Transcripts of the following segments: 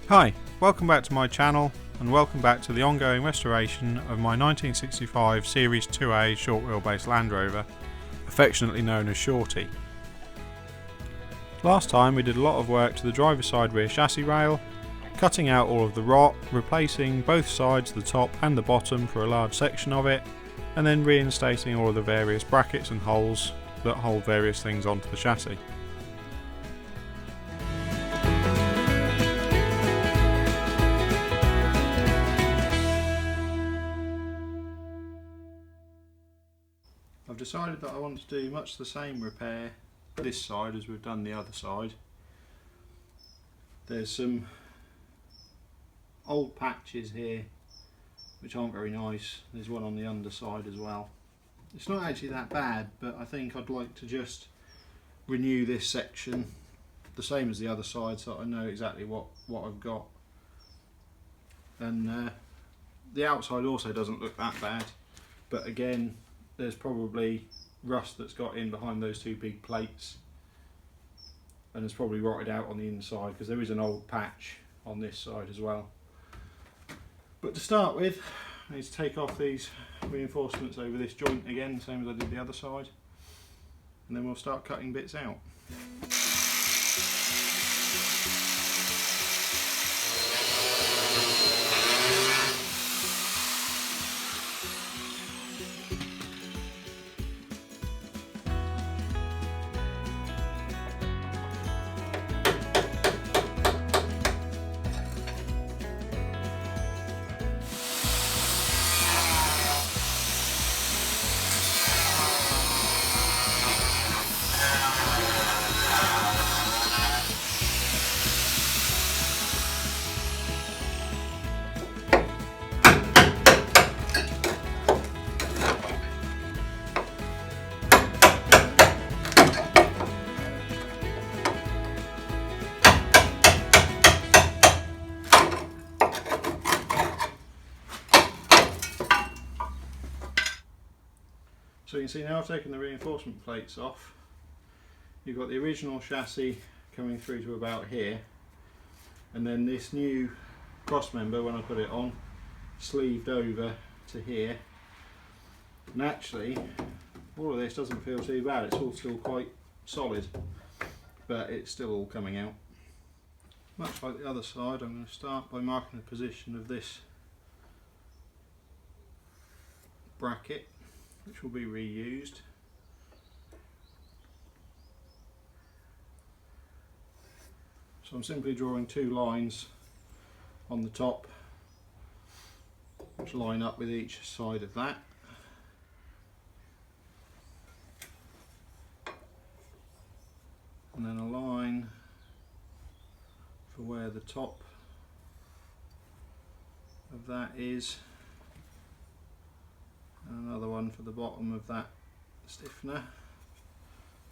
Hi, welcome back to my channel and welcome back to the ongoing restoration of my 1965 Series IIA short wheelbase Land Rover, affectionately known as Shorty. Last time we did a lot of work to the driver's side rear chassis rail, cutting out all of the rot, replacing both sides, the top and the bottom for a large section of it, and then reinstating all of the various brackets and holes that hold various things onto the chassis. I've decided that I want to do much the same repair this side as we've done the other side. There's some old patches here which aren't very nice. There's one on the underside as well. It's not actually that bad, but I think I'd like to just renew this section the same as the other side so that I know exactly what I've got. And the outside also doesn't look that bad, but again there's probably rust that's got in behind those two big plates and it's probably rotted out on the inside because there is an old patch on this side as well. But to start with, I need to take off these reinforcements over this joint again, same as I did the other side, and then we'll start cutting bits out. So you can see now I've taken the reinforcement plates off. You've got the original chassis coming through to about here, and then this new cross member, when I put it on, sleeved over to here. And actually all of this doesn't feel too bad, it's all still quite solid, but it's still all coming out. Much like the other side, I'm going to start by marking the position of this bracket, which will be reused. So I'm simply drawing two lines on the top which line up with each side of that. And then a line for where the top of that is, and another one for the bottom of that stiffener.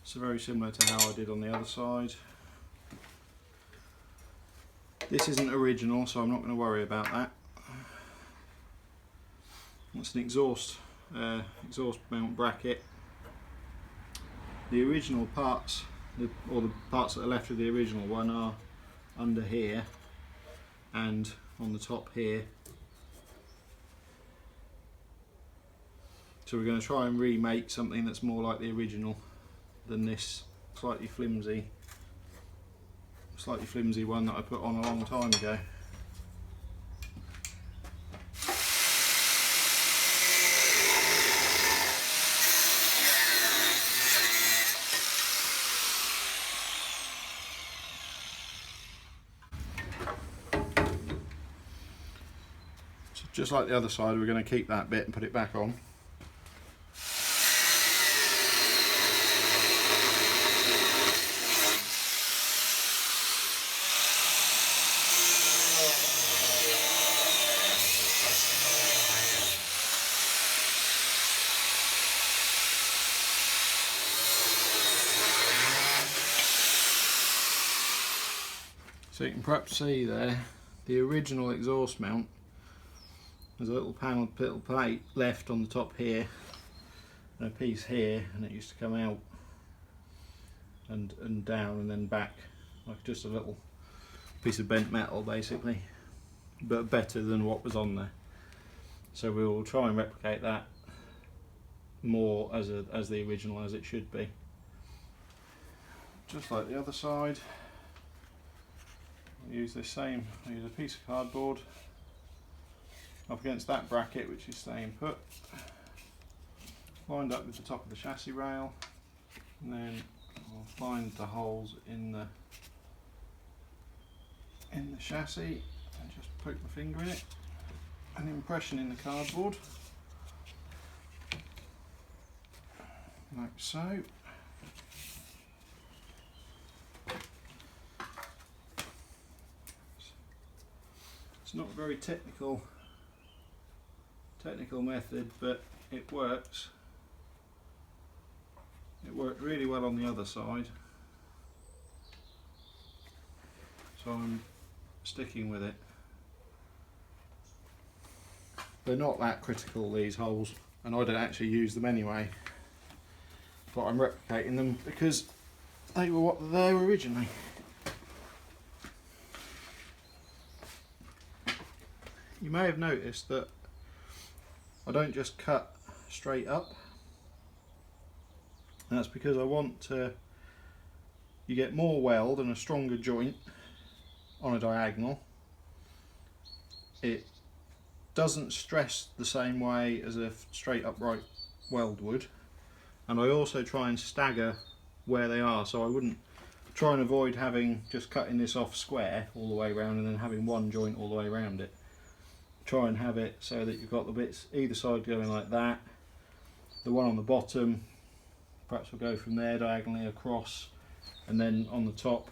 So very similar to how I did on the other side. This isn't original, so I'm not going to worry about that. That's an exhaust mount bracket. The original parts, or the parts that are left of the original one, are under here and on the top here. So we're going to try and remake something that's more like the original than this slightly flimsy one that I put on a long time ago. So just like the other side, we're going to keep that bit and put it back on. So you can perhaps see there, the original exhaust mount, there's a little plate left on the top here, and a piece here, and it used to come out and down and then back, like just a little piece of bent metal basically, but better than what was on there. So we'll try and replicate that more as the original, as it should be. Just like the other side, I'll use this same, I'll use a piece of cardboard up against that bracket which is staying put, lined up with the top of the chassis rail, and then I'll find the holes in the chassis and just poke my finger in it, an impression in the cardboard, like so. It's not a very technical method, but it works. It worked really well on the other side, so I'm sticking with it. They're not that critical, these holes, and I don't actually use them anyway, but I'm replicating them because they were what they were originally. You may have noticed that I don't just cut straight up, and that's because I want to, you get more weld and a stronger joint on a diagonal. It doesn't stress the same way as a straight upright weld would, and I also try and stagger where they are, so I wouldn't try and avoid having just cutting this off square all the way around and then having one joint all the way around it. Try and have it so that you've got the bits either side going like that. The one on the bottom, perhaps we'll go from there diagonally across, and then on the top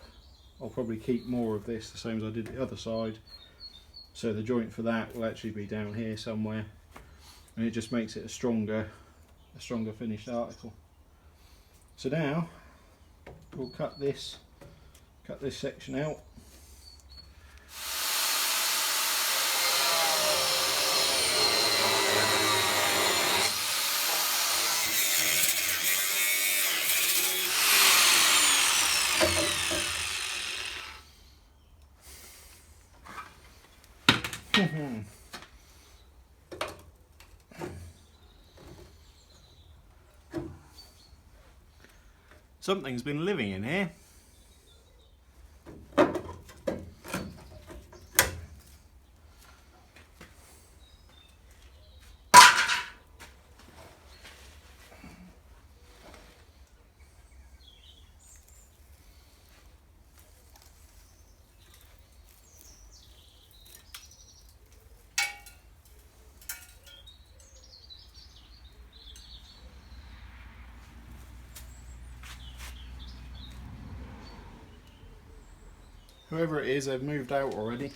I'll probably keep more of this the same as I did the other side, so the joint for that will actually be down here somewhere, and it just makes it a stronger finished article. So now we'll cut this section out. Something's been living in here. Whoever it is, they've moved out already.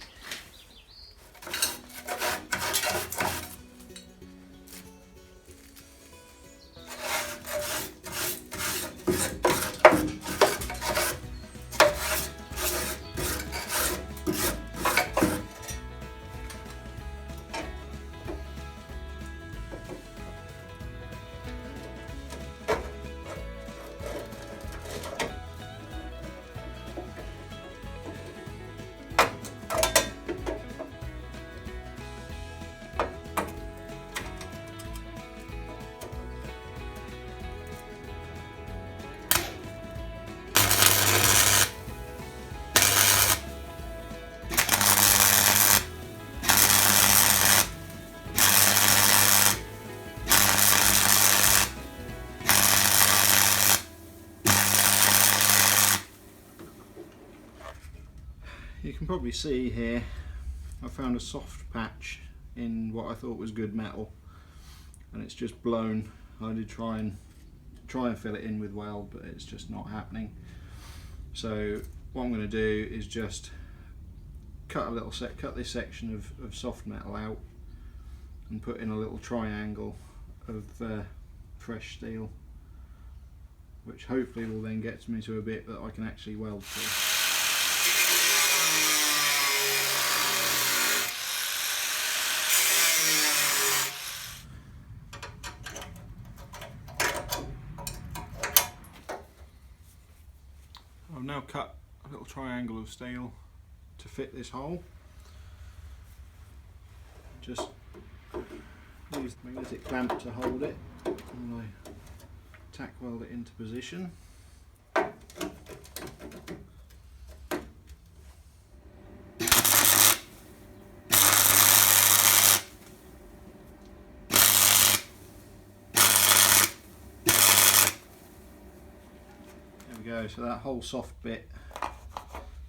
You can probably see here I found a soft patch in what I thought was good metal, and it's just blown. I did try and fill it in with weld, but it's just not happening. So what I'm going to do is just cut this section of soft metal out and put in a little triangle of fresh steel, which hopefully will then get me to a bit that I can actually weld to. I've now cut a little triangle of steel to fit this hole. Just use the magnetic clamp to hold it, and I tack weld it into position. Go, so that whole soft bit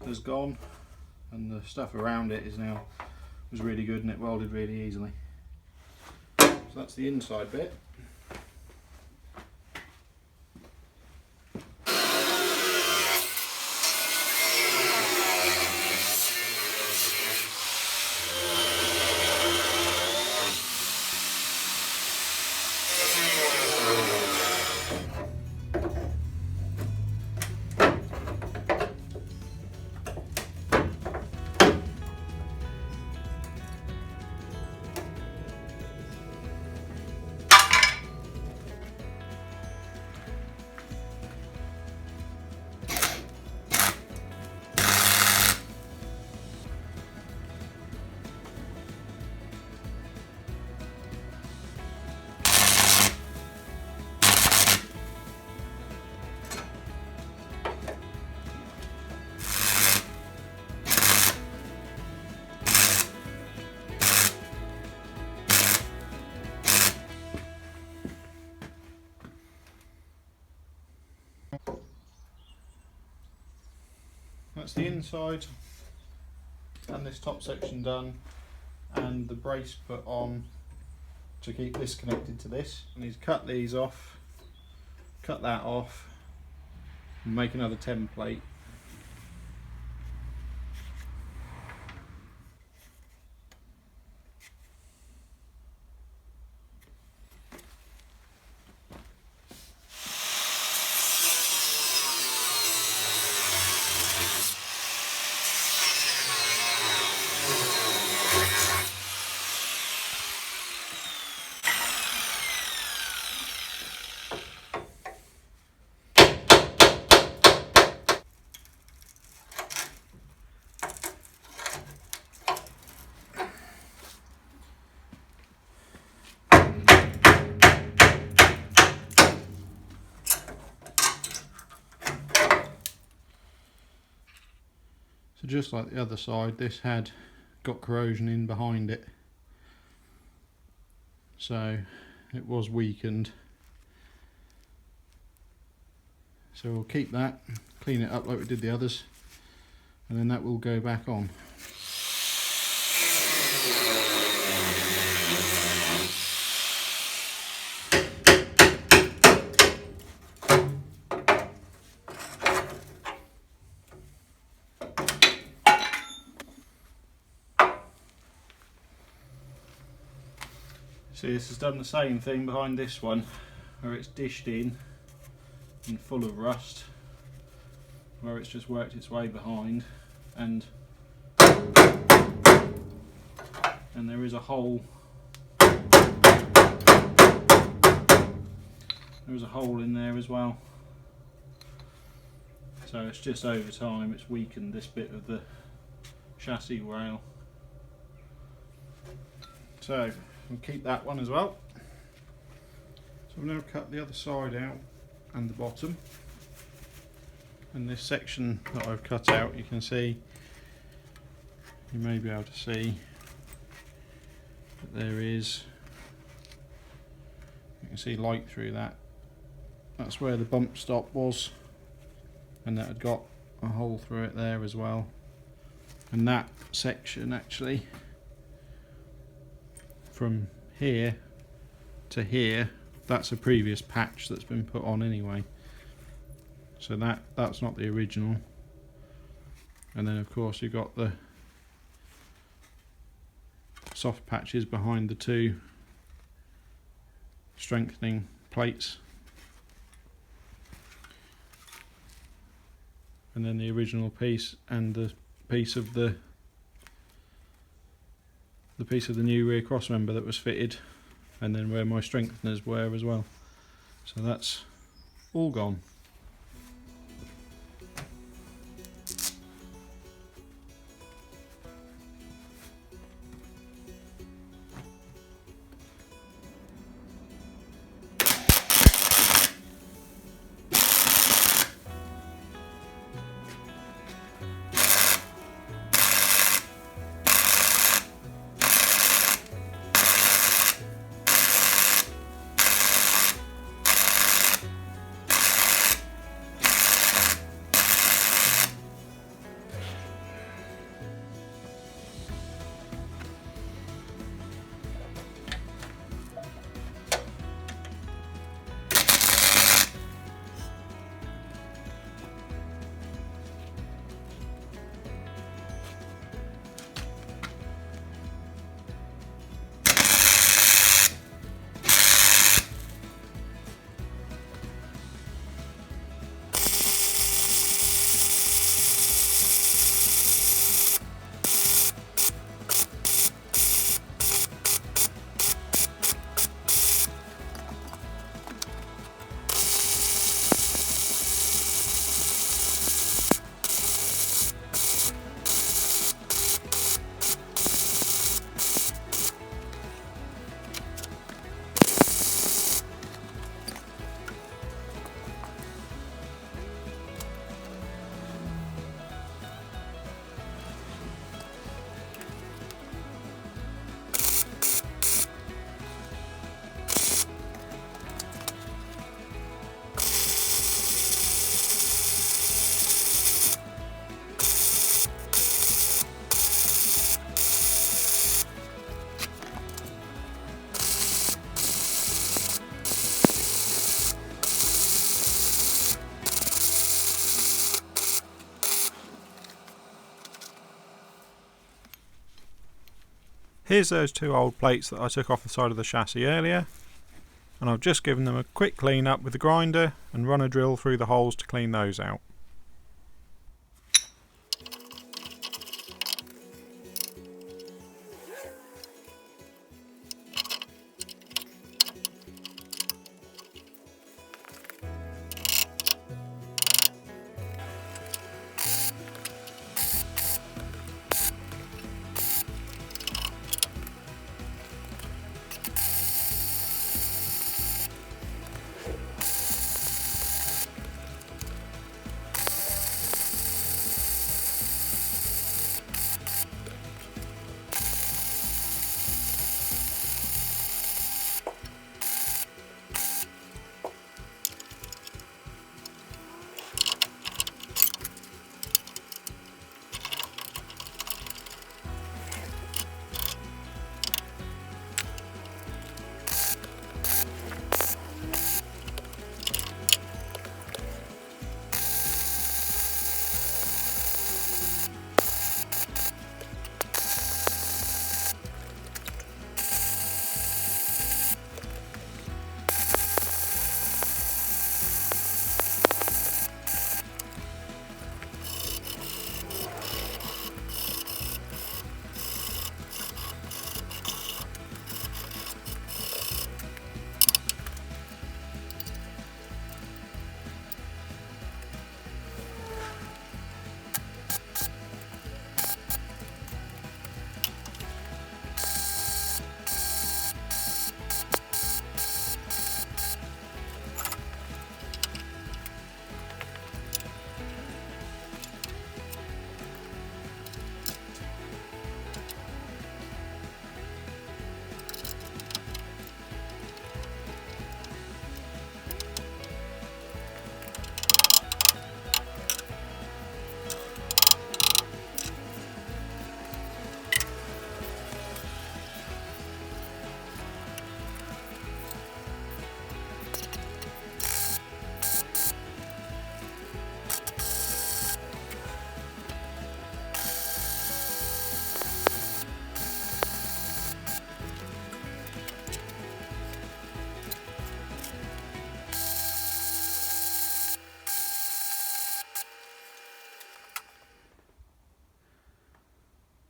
has gone, and the stuff around it was really good, and it welded really easily. So that's the inside bit. That's the inside and this top section done, and the brace put on to keep this connected to this. I need to cut these off, cut that off, and make another template. So just like the other side, this had got corrosion in behind it, so it was weakened. So we'll keep that, clean it up like we did the others, and then that will go back on. See, this has done the same thing behind this one, where it's dished in and full of rust, where it's just worked its way behind, and there is a hole. There is a hole in there as well. So it's just over time it's weakened this bit of the chassis rail. So we'll keep that one as well. So we've now cut the other side out and the bottom. And this section that I've cut out, you can see, you may be able to see that there is, you can see light through that. That's where the bump stop was, and that had got a hole through it there as well. And that section actually, from here to here, that's a previous patch that's been put on anyway. So that's not the original. And then of course you've got the soft patches behind the two strengthening plates. And then the original piece and the piece of the new rear cross member that was fitted, and then where my strengtheners were as well. So that's all gone. Here's those two old plates that I took off the side of the chassis earlier, and I've just given them a quick clean up with the grinder and run a drill through the holes to clean those out.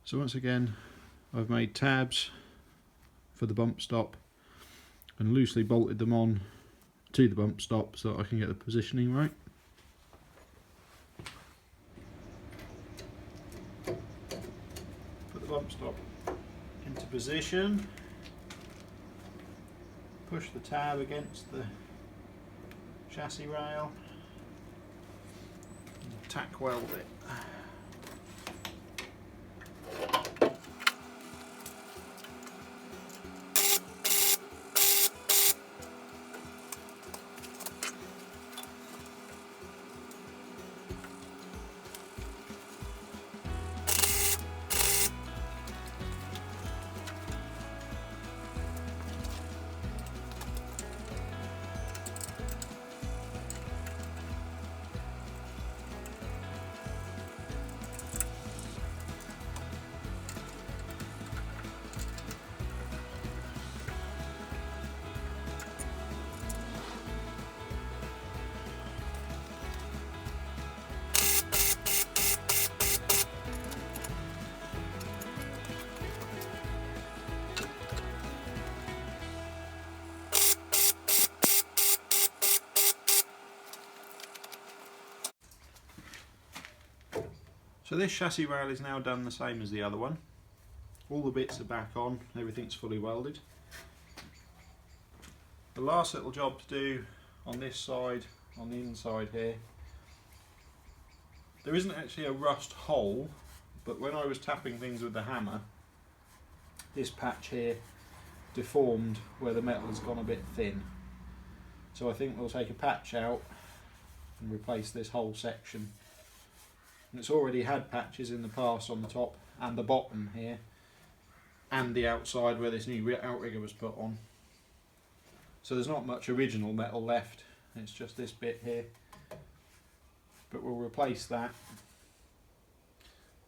So once again, I've made tabs for the bump stop and loosely bolted them on to the bump stop so that I can get the positioning right. Put the bump stop into position, push the tab against the chassis rail, and tack weld it. So this chassis rail is now done the same as the other one. All the bits are back on, everything's fully welded. The last little job to do on this side, on the inside here, there isn't actually a rust hole, but when I was tapping things with the hammer, this patch here deformed where the metal has gone a bit thin. So I think we'll take a patch out and replace this whole section. And it's already had patches in the past on the top and the bottom here and the outside where this new outrigger was put on. So there's not much original metal left, it's just this bit here, but we'll replace that.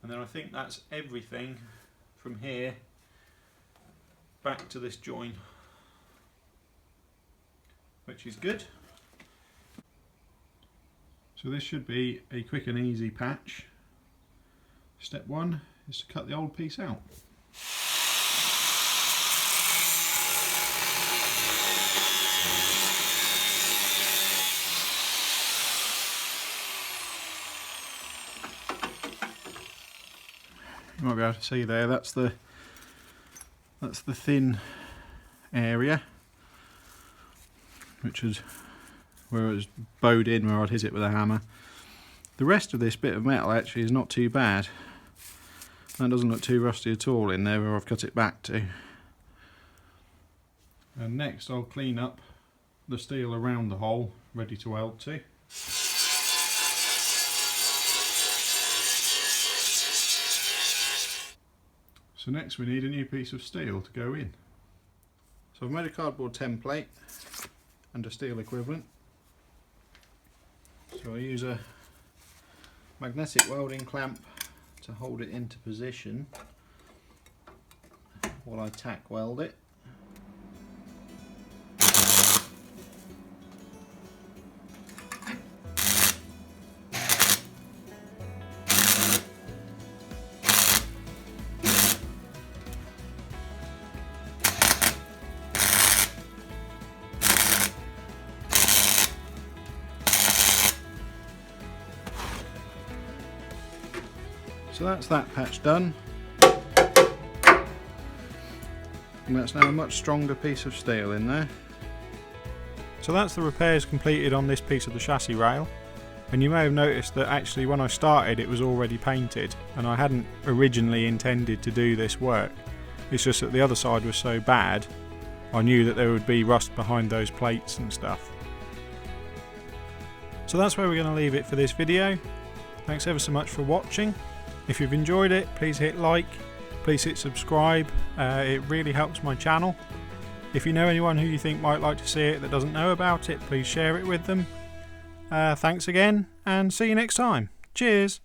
And then I think that's everything from here back to this join, which is good. So this should be a quick and easy patch. Step one is to cut the old piece out. You might be able to see there, that's the thin area, which is where it was bowed in where I'd hit it with a hammer. The rest of this bit of metal actually is not too bad. That doesn't look too rusty at all in there where I've cut it back to. And next I'll clean up the steel around the hole, ready to weld to. So next we need a new piece of steel to go in. So I've made a cardboard template and a steel equivalent. So I use a magnetic welding clamp to hold it into position while I tack weld it. So that's that patch done, and that's now a much stronger piece of steel in there. So that's the repairs completed on this piece of the chassis rail, and you may have noticed that actually when I started it was already painted, and I hadn't originally intended to do this work. It's just that the other side was so bad I knew that there would be rust behind those plates and stuff. So that's where we're going to leave it for this video. Thanks ever so much for watching. If you've enjoyed it, please hit like, please hit subscribe, it really helps my channel. If you know anyone who you think might like to see it that doesn't know about it, please share it with them. Thanks again, and see you next time. Cheers!